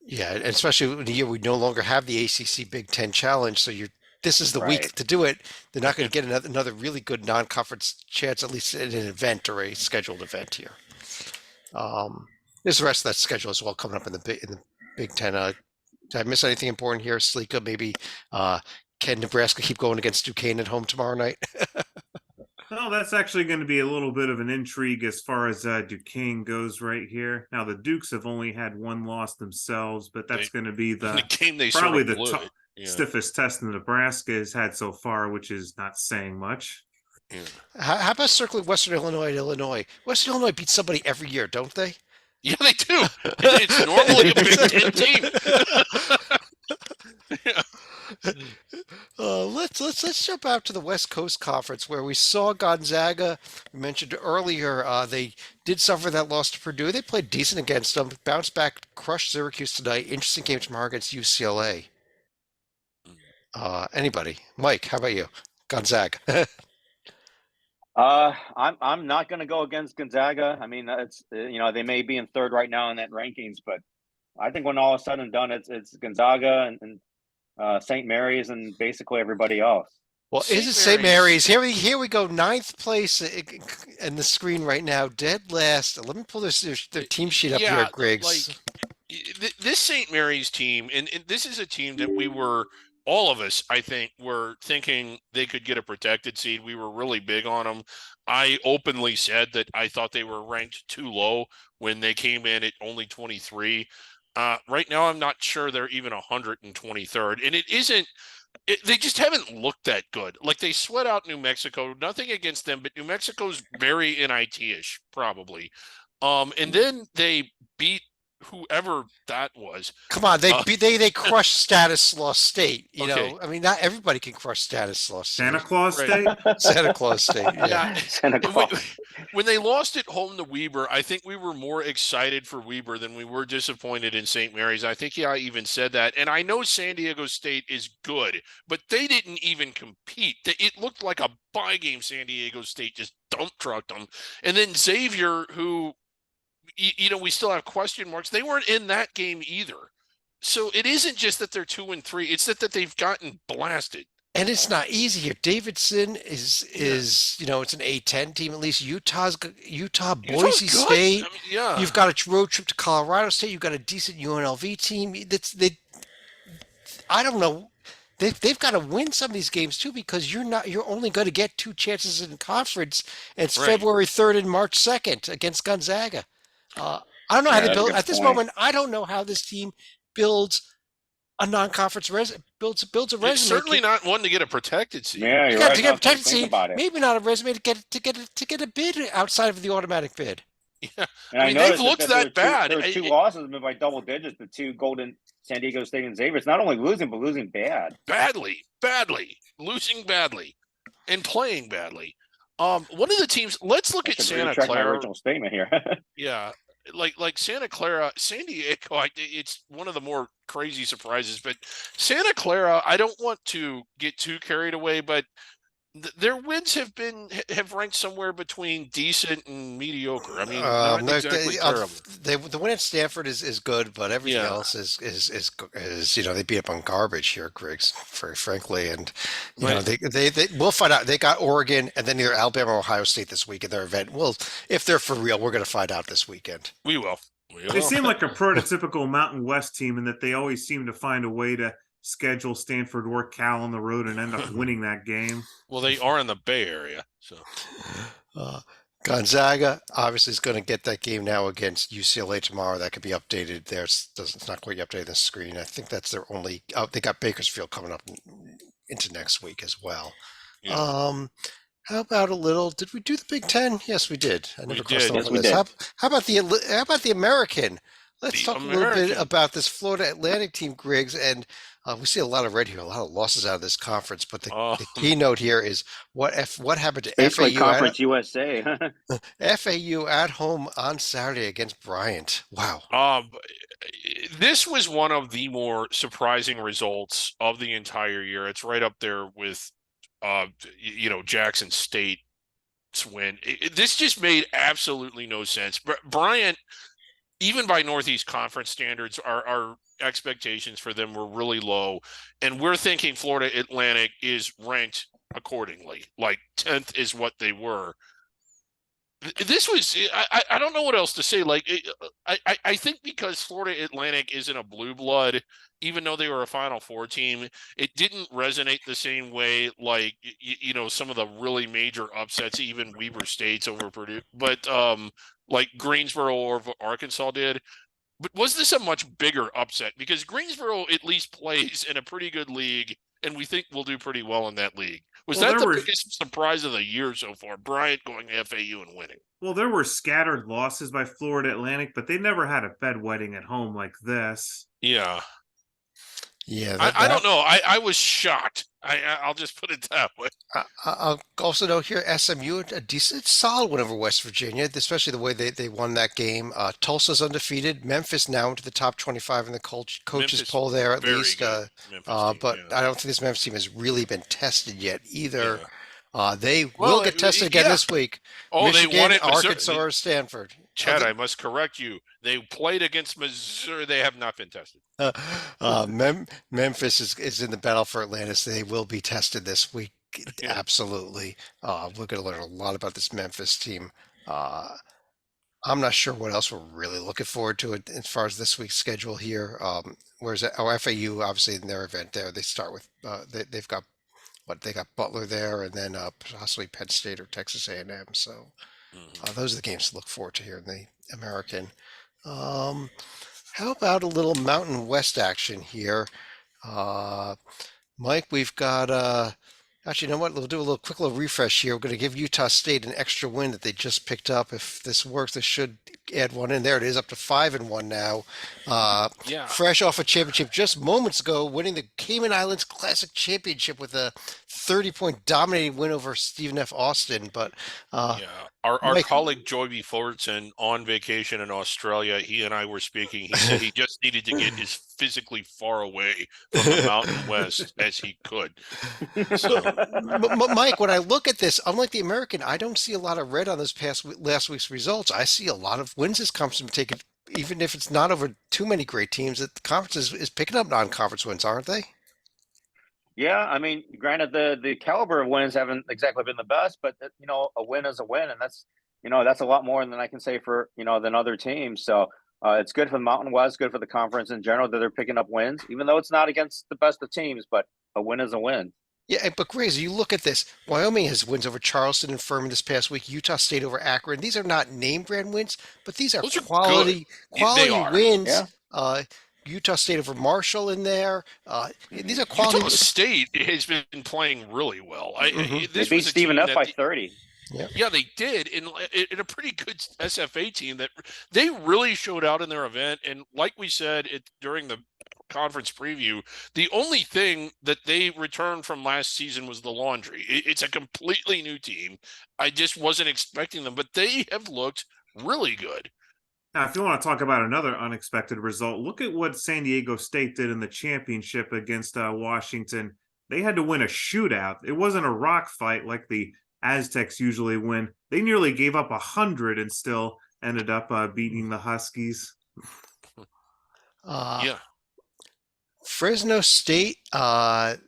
Yeah, and especially in the year we no longer have the ACC Big Ten Challenge, so this is the week
Right.
to do it. They're not going to get another really good non-conference chance, at least in an event or a scheduled event here. There's the rest of that schedule as well coming up in the Big Ten. Did I miss anything important here, Sleeka? Maybe can Nebraska keep going against Duquesne at home tomorrow night?
Well, that's actually going to be a little bit of an intrigue as far as Duquesne goes right here. Now, the Dukes have only had one loss themselves, but that's going to be
The game they
probably
sort of
the
blew it. Yeah.
stiffest test Nebraska has had so far, which is not saying much.
Yeah.
How about circling Western Illinois and Illinois? Western Illinois beats somebody every year, don't they?
Yeah, they do. It's normally a Big Ten team. Yeah.
Let's jump out to the West Coast Conference where we saw Gonzaga. We mentioned earlier they did suffer that loss to Purdue. They played decent against them, bounced back, crushed Syracuse tonight. Interesting game tomorrow against UCLA. Anybody? Mike, how about you? Gonzaga.
I'm not going to go against Gonzaga. I mean, it's they may be in third right now in that rankings, but I think when all is said and done, it's Gonzaga and St. Mary's and basically everybody else.
Well, is it St. Mary's? Here we go, ninth place in the screen right now, dead last. Let me pull their team sheet up here, Griggs.
Like, this St. Mary's team, and this is a team that we were, all of us, I think, were thinking they could get a protected seed. We were really big on them. I openly said that I thought they were ranked too low when they came in at only 23. Right now, I'm not sure they're even 123rd, and it isn't. They just haven't looked that good. Like, they sweat out New Mexico. Nothing against them, but New Mexico's very NIT-ish, probably. And then they beat whoever that was.
Come on, they crushed Stanislaus State. You
Okay.
know, I mean, not everybody can crush Stanislaus State.
Santa Claus
Right.
State?
Santa Claus State. Yeah.
Santa Claus.
When they lost at home to Weber, I think we were more excited for Weber than we were disappointed in St. Mary's. I think I even said that. And I know San Diego State is good, but they didn't even compete. It looked like a bye game. San Diego State just dump trucked them. And then Xavier, who, we still have question marks. They weren't in that game either. So it isn't just that they're 2-3. It's that they've gotten blasted.
And it's not easy here. Davidson is it's an A10 team at least. Utah, Boise
Utah's
State.
good. I mean, yeah.
You've got a road trip to Colorado State. You've got a decent UNLV team. I don't know. They've got to win some of these games too because you're only going to get two chances in conference. And it's
Right.
February 3rd and March 2nd against Gonzaga. I don't know how they
that's a
build
good
at this
point.
moment. I don't know how this team builds a non-conference builds a resume.
It's certainly not one to get a protected seed.
Yeah, you're
Yeah,
right.
to get a
Now that I
protected
think
seed,
about it.
maybe not a resume to get a bid outside of the automatic bid.
Yeah,
And
I
I
mean they've
noticed
looked
that there were
that bad.
two losses by double digits. The two Golden San Diego State and Xavier. It's not only losing, but losing bad.
Badly, losing badly, and playing badly. One of the teams. Let's look
I
at
should
Santa
retract my
Clara.
original statement here.
Yeah, like Santa Clara, San Diego. It's one of the more crazy surprises, but Santa Clara. I don't want to get too carried away, but their wins have ranked somewhere between decent and mediocre. I mean, not exactly terrible.
The win at Stanford is good, but everything
Yeah,
else is they beat up on garbage here, Griggs, very frankly, and
but
they we'll find out. They got Oregon and then either Alabama or Ohio State this week in their event. Well, if they're for real, we're going to find out this weekend.
we will. We
They
will.
seem like a prototypical Mountain West team in that they always seem to find a way to schedule Stanford or Cal on the road and end up winning that game.
Well, they are in the Bay Area, so
Uh, Gonzaga obviously is going to get that game now against UCLA tomorrow. That could be updated there. It's not quite updated on the screen. I think that's their only. Oh, they got Bakersfield coming up into next week as well.
yeah,
How about a little? Did we do the Big Ten? Yes, we did. I never crossed
did.
over
Yes, we
this.
did.
How about the American? Let's
The
talk a little bit
American.
about this Florida Atlantic team, Griggs, and we see a lot of red here, a lot of losses out of this conference. But the keynote here is what happened to
Basically,
FAU
Conference USA.
FAU at home on Saturday against Bryant. Wow.
This was one of the more surprising results of the entire year. It's right up there with, Jackson State's win. This just made absolutely no sense. Bryant, even by Northeast Conference standards, our expectations for them were really low, and we're thinking Florida Atlantic is ranked accordingly. Like 10th is what they were. This was I don't know what else to say. Like I think because Florida Atlantic isn't a blue blood, even though they were a Final Four team, it didn't resonate the same way. Like some of the really major upsets, even Weber State's over Purdue, but like Greensboro or Arkansas did. But was this a much bigger upset? Because Greensboro at least plays in a pretty good league, and we think we'll do pretty well in that league. Was that the biggest surprise of the year so far? Bryant going to FAU and winning.
Well, there were scattered losses by Florida Atlantic, but they never had a bedwetting at home like this.
Yeah.
Yeah,
I don't know. I was shocked. I'll just put it that way.
I'll also note here SMU, a decent, solid win over West Virginia, especially the way they won that game. Tulsa's undefeated. Memphis now into the top 25 in the coaches
Memphis,
poll there at
very
least.
good Memphis team,
But
yeah.
I don't think this Memphis team has really been tested yet either.
Yeah.
They
Well,
will get tested again this week.
Oh,
Michigan,
they won it.
Arkansas, or Stanford.
Chad, I must correct you. They played against Missouri. They have not been tested.
Memphis is in the battle for Atlantis. They will be tested this week.
Yeah.
Absolutely. We're going to learn a lot about this Memphis team. I'm not sure what else we're really looking forward to as far as this week's schedule here. Whereas FAU, obviously in their event there, they start with they've got they got Butler there, and then possibly Penn State or Texas A&M. So those are the games to look forward to here in the American. How about a little Mountain West action here? Mike, we've got actually, you know what? We'll do a quick little refresh here. We're going to give Utah State an extra win that they just picked up. If this works, they should add one in there. It is up to 5-1 now.
Yeah.
Fresh off a championship just moments ago, winning the Cayman Islands Classic Championship with a 30-point dominating win over Stephen F. Austin. But
our
Mike,
colleague Joey Fullerton on vacation in Australia, he and I were speaking. He said he just needed to get as physically far away from the Mountain West as he could. So,
Mike, when I look at this, unlike the American, I don't see a lot of red on this last week's results. I see a lot of wins this conference have taken, even if it's not over too many great teams. That the conference is picking up non-conference wins, aren't they?
Yeah, I mean, granted, the caliber of wins haven't exactly been the best, but a win is a win, and that's a lot more than I can say for than other teams. So it's good for the Mountain West, good for the conference in general that they're picking up wins, even though it's not against the best of teams. But a win is a win.
Yeah, but Grace, you look at this. Wyoming has wins over Charleston and Furman this past week. Utah State over Akron. These are not name brand wins, but these are quality wins.
Yeah.
Utah State over Marshall in there. These are quality.
Utah State has been playing really well.
They beat Stephen F by 30.
Yep.
Yeah, they did in a pretty good SFA team that they really showed out in their event. And like we said during the conference preview, the only thing that they returned from last season was the laundry. It's a completely new team. I just wasn't expecting them, but they have looked really good.
Now, if you want to talk about another unexpected result, look at what San Diego State did in the championship against Washington. They had to win a shootout. It wasn't a rock fight like the Aztecs usually win. They nearly gave up 100 and still ended up beating the Huskies.
Uh,
Yeah.
Fresno State, they've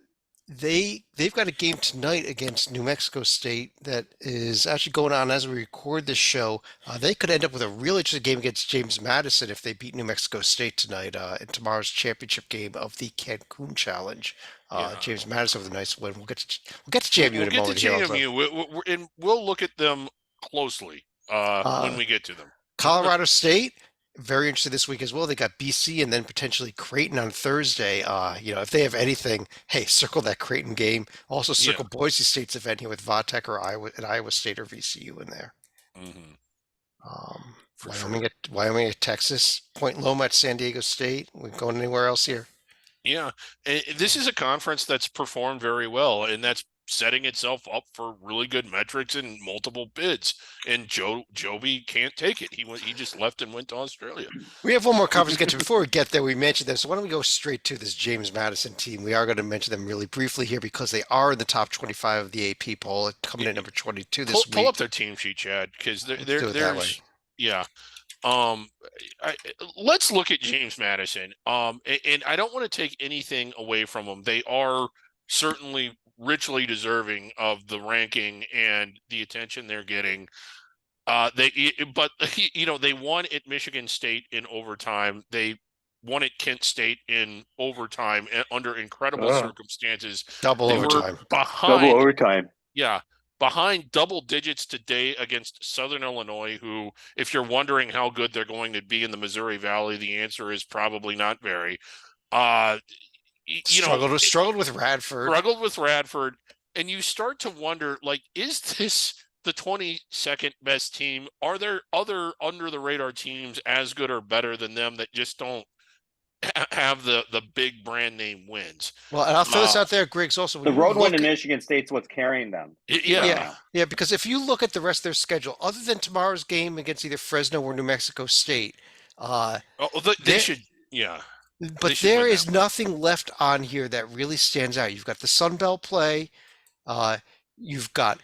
got a game tonight against New Mexico State that is actually going on as we record this show. They could end up with a really interesting game against James Madison if they beat New Mexico State tonight in tomorrow's championship game of the Cancun Challenge.
Yeah.
James Madison with a nice win. We'll get to JMU in a moment here.
We'll get
Also.
to JMU, and we'll look at them closely when we get to them.
Colorado State, very interested this week as well. They got BC and then potentially Creighton on Thursday. If they have anything, hey, circle that Creighton game. Also circle Boise State's event here with Vatek or Iowa State or VCU in there.
Mm-hmm.
Wyoming at Texas, Point Loma at San Diego State. We going anywhere else here?
Yeah, this is a conference that's performed very well, and that's setting itself up for really good metrics and multiple bids. And Joby can't take it. He just left and went to Australia.
We have one more conference to get to. Before we get there, we mentioned them. So why don't we go straight to this James Madison team? We are going to mention them really briefly here because they are in the top 25 of the AP poll, coming in number 22 this week.
Pull up their team sheet, Chad, because there's yeah. Let's look at James Madison. And I don't want to take anything away from them. They are certainly richly deserving of the ranking and the attention they're getting. They won at Michigan State in overtime. They won at Kent State in overtime under incredible circumstances.
Double overtime.
Double overtime.
Yeah. Behind double digits today against Southern Illinois, who, if you're wondering how good they're going to be in the Missouri Valley, the answer is probably not very.
Struggled with Radford.
Struggled with Radford. And you start to wonder, is this the 22nd best team? Are there other under-the-radar teams as good or better than them that just don't have the big brand name wins?
Well, and I'll throw this out there, Griggs, also.
The road win in Michigan State's what's carrying them.
Yeah,
because if you look at the rest of their schedule, other than tomorrow's game against either Fresno or New Mexico State,
they should, yeah.
But there is nothing left on here that really stands out. You've got the Sun Belt play. You've got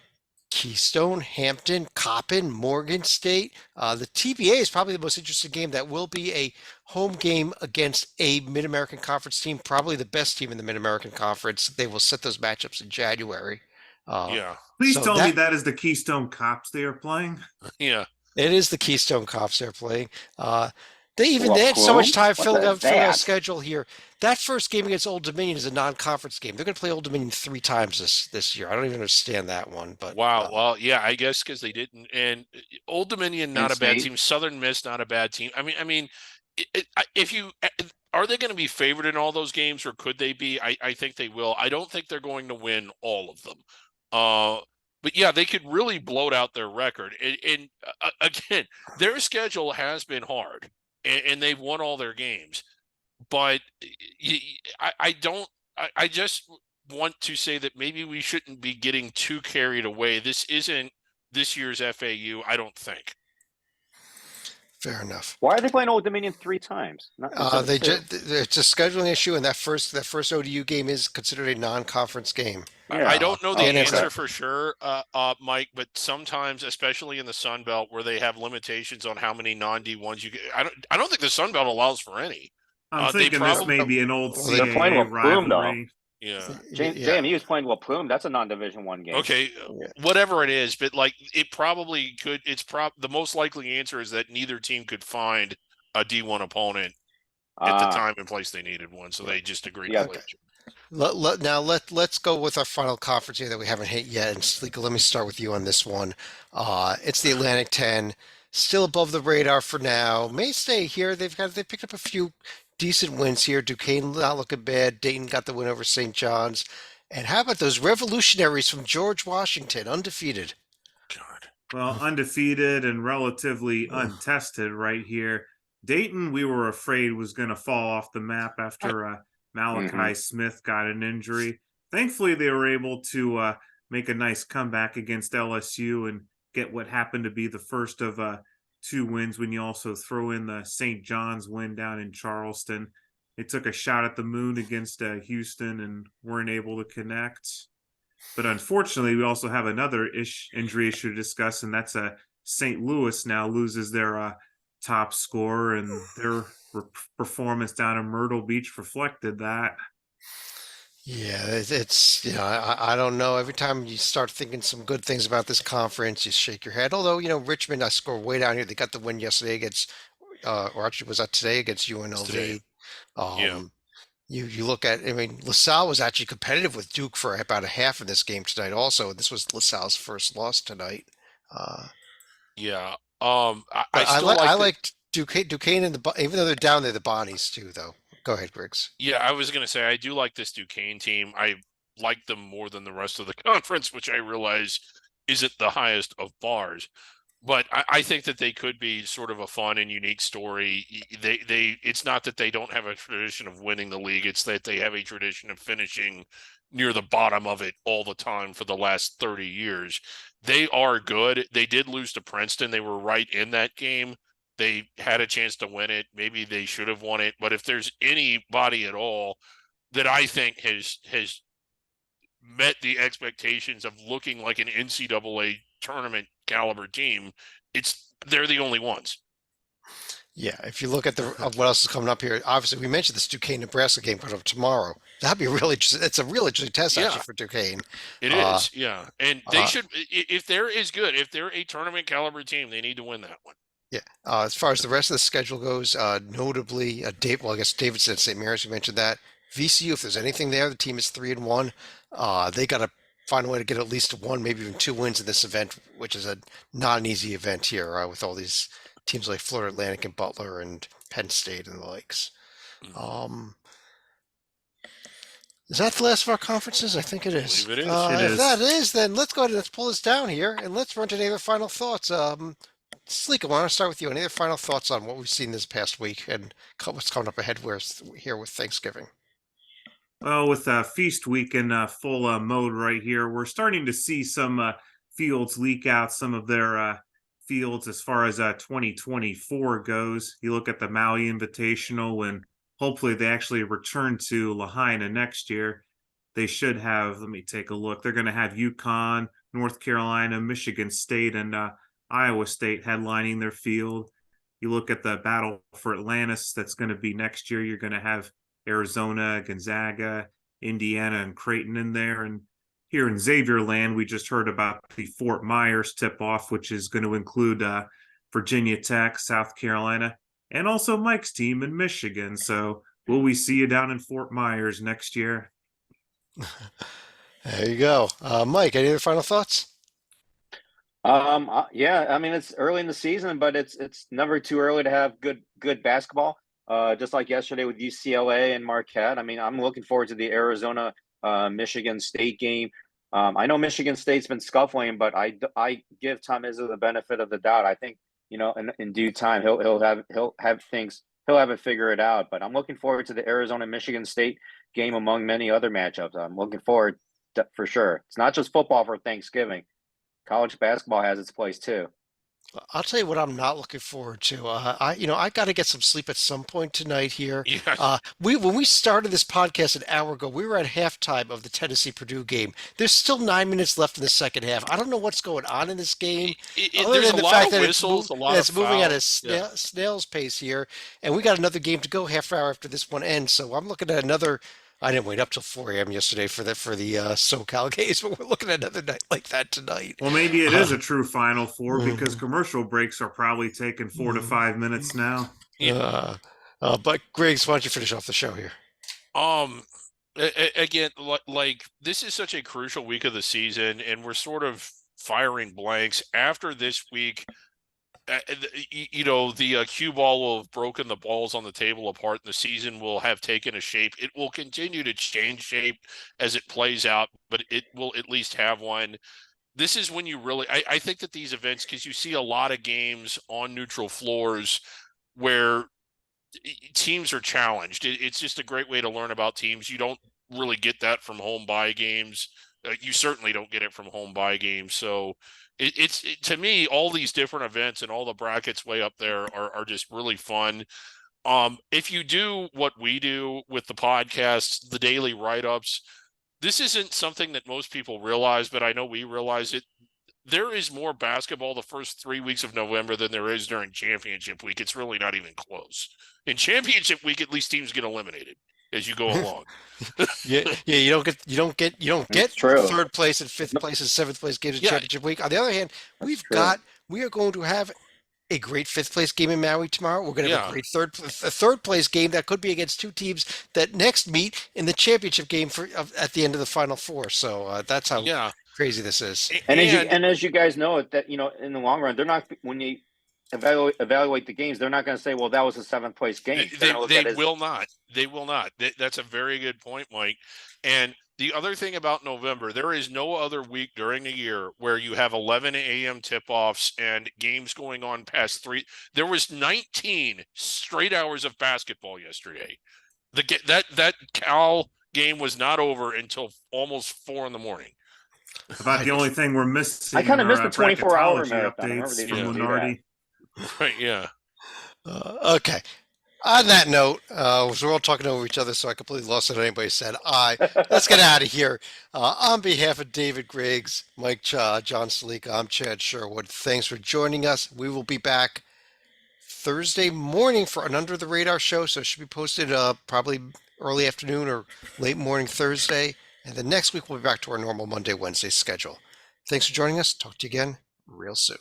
Keystone, Hampton, Coppin, Morgan State. The TBA is probably the most interesting game. That will be a home game against a Mid-American Conference team, probably the best team in the Mid-American Conference. They will set those matchups in January.
Please tell me that is the Keystone Cops they are playing.
Yeah.
It is the Keystone Cops they're playing. They had so much time filling out the schedule here. That first game against Old Dominion is a non-conference game. They're going to play Old Dominion 3 times this year. I don't even understand that one. But
wow. Well, yeah, I guess because they didn't. And Old Dominion, not a bad team. Southern Miss, not a bad team. I mean, are they going to be favored in all those games, or could they be? I think they will. I don't think they're going to win all of them. But yeah, they could really bloat out their record. And again, their schedule has been hard, and they've won all their games. But I just want to say that maybe we shouldn't be getting too carried away. This isn't this year's FAU, I don't think.
Fair enough.
Why are they playing Old Dominion 3 times?
It's a scheduling issue, and that first ODU game is considered a non-conference game.
Yeah. I don't know the answer for sure, Mike, but sometimes, especially in the Sun Belt, where they have limitations on how many non-D1s you get, I don't think the Sun Belt allows for any.
I'm thinking this may be an old CAA
they're playing with Plume, though.
Yeah.
JMU is playing with Plume. That's a non-Division I game.
Okay, whatever it is, but it probably could. The most likely answer is that neither team could find a D1 opponent at the time and place they needed one, so they just agreed to play.
Now let's go with our final conference here that we haven't hit yet. And Sleeka, let me start with you on this one. It's the Atlantic 10, still above the radar for now. May stay here. They picked up a few decent wins here. Duquesne not looking bad. Dayton got the win over St. John's. And how about those revolutionaries from George Washington, undefeated?
Well, undefeated and relatively untested right here. Dayton, we were afraid was going to fall off the map after
Mm-hmm.
Malachi Smith got an injury. Thankfully, they were able to make a nice comeback against LSU and get what happened to be the first of two wins when you also throw in the St. John's win down in Charleston. They took a shot at the moon against Houston and weren't able to connect. But unfortunately, we also have another injury issue to discuss, and that's St. Louis now loses their top scorer, and their performance down in Myrtle Beach reflected that.
Yeah, it's I don't know. Every time you start thinking some good things about this conference, you shake your head. Although Richmond, I scored way down here. They got the win yesterday against, or actually was that today against
It's today.
UNLV.
Yeah.
You look at, I mean, LaSalle was actually competitive with Duke for about a half in this game tonight. Also, this was LaSalle's first loss tonight. Uh,
Yeah. I
but
still
I
like the
liked Duquesne and even though they're down there, the Bonnies too, though. Go ahead, Griggs.
Yeah, I was going to say I do like this Duquesne team. I like them more than the rest of the conference, which I realize isn't the highest of bars. But I think that they could be sort of a fun and unique story. It's not that they don't have a tradition of winning the league; it's that they have a tradition of finishing near the bottom of it all the time for the last 30 years. They are good. They did lose to Princeton. They were right in that game. They had a chance to win it. Maybe they should have won it. But if there's anybody at all that I think has met the expectations of looking like an NCAA tournament caliber team, they're the only ones.
Yeah, if you look at what else is coming up here, obviously we mentioned this Duquesne Nebraska game coming up tomorrow. That'd be it's a really interesting test
Yeah,
actually for Duquesne.
it
Uh,
is. Yeah, and they
uh,
should if they're as good, if they're a tournament caliber team, they need to win that one.
yeah. As far as the rest of the schedule goes, notably, Dave. Well, I guess Davidson at St. Mary's. You mentioned that VCU. If there's anything there, the team is 3-1. They got to find a way to get at least one, maybe even two wins in this event, which is not an easy event here with all these teams like Florida Atlantic and Butler and Penn State and the likes.
Mhm.
Um, is that the last of our conferences? I think it
I
is.
believe it is.
It
If that
is.
is, then let's go ahead and let's pull this down here and let's run to any other final thoughts. Sleek, I want to start with you. Any other final thoughts on what we've seen this past week and what's coming up ahead here with Thanksgiving?
Well, with feast week in full mode right here, we're starting to see some fields leak out some of their fields as far as 2024 goes. You look at the Maui Invitational, and hopefully they actually return to Lahaina next year. They should have, let me take a look. They're going to have UConn, North Carolina, Michigan State, and Iowa State headlining their field. You look at the battle for Atlantis that's going to be next year. You're going to have Arizona, Gonzaga, Indiana, and Creighton in there. And here in Xavier land, we just heard about the Fort Myers tip off, which is going to include Virginia Tech, South Carolina, and also Mike's team in Michigan. So will we see you down in Fort Myers next year?
There you go. Mike, any other final thoughts?
Yeah, I mean it's early in the season, but it's never too early to have good basketball. Just like yesterday with UCLA and Marquette. I mean, I'm looking forward to the Arizona Michigan State game. I know Michigan State's been scuffling, but I give Tom Izzo the benefit of the doubt. I think in due time he'll have it figured out. But I'm looking forward to the Arizona Michigan State game among many other matchups. I'm looking forward for sure. It's not just football for Thanksgiving. College basketball has its place too.
I'll tell you what I'm not looking forward to. I got to get some sleep at some point tonight here.
Yeah,
When we started this podcast an hour ago, we were at halftime of the Tennessee Purdue game. There's still 9 minutes left in the second half. I don't know what's going on in this game, other
there's
than
a
the
lot
fact
of
that
whistles, a lot of
it's moving at a
fouls. Yeah.
snail's pace here, and we got another game to go half hour after this one ends. So I'm looking at another. I didn't wait up till 4 a.m. yesterday for the SoCal games, but we're looking at another night like that tonight.
Well, maybe it is
Uh,
a true Final Four because commercial breaks are probably taking 4 to 5 minutes now.
Yeah.
But Griggs, why don't you finish off the show here?
Um, again, like this is such a crucial week of the season, and we're sort of firing blanks after this week. The cue ball will have broken the balls on the table apart, and the season will have taken a shape. It will continue to change shape as it plays out, but it will at least have one. this is when you really, I think that these events, because you see a lot of games on neutral floors where teams are challenged. It's just a great way to learn about teams. You don't really get that from home buy games. You certainly don't get it from home buy games. So to me, all these different events and all the brackets way up there are just really fun. If you do what we do with the podcasts, the daily write-ups, this isn't something that most people realize, but I know we realize it. There is more basketball the first 3 weeks of November than there is during championship week. It's really not even close. In championship week, at least teams get eliminated as you go along.
Yeah, you don't get
It's true.
third place and fifth place and seventh place games in
Yeah.
championship week. On the other hand,
That's true.
we are going to have a great fifth place game in Maui tomorrow. We're going to have
Yeah.
a great third place game that could be against two teams that next meet in the championship game at the end of the Final Four. So that's how
Yeah.
crazy this is.
And as you guys know, that in the long run, they're not, when you evaluate the games, they're not going to say, well, that was a seventh place game.
They will not. They will not. That's a very good point, Mike. And the other thing about November, there is no other week during the year where you have 11 a.m. tip-offs and games going on past 3. There was 19 straight hours of basketball yesterday. That Cal game was not over until almost 4 in the morning.
About the only thing we're missing.
I kind of missed the
bracketology
24-hour marathon. I remember
updates
they
from
used to
do
Lunardi.
Right? Yeah.
Okay. On that note, so we're all talking over each other, so I completely lost what anybody said. Let's get out of here. On behalf of David Griggs, Mike Cha, John Salika, I'm Chad Sherwood. Thanks for joining us. We will be back Thursday morning for an Under the Radar show, so it should be posted probably early afternoon or late morning Thursday. And then next week we'll be back to our normal Monday, Wednesday schedule. Thanks for joining us. Talk to you again real soon.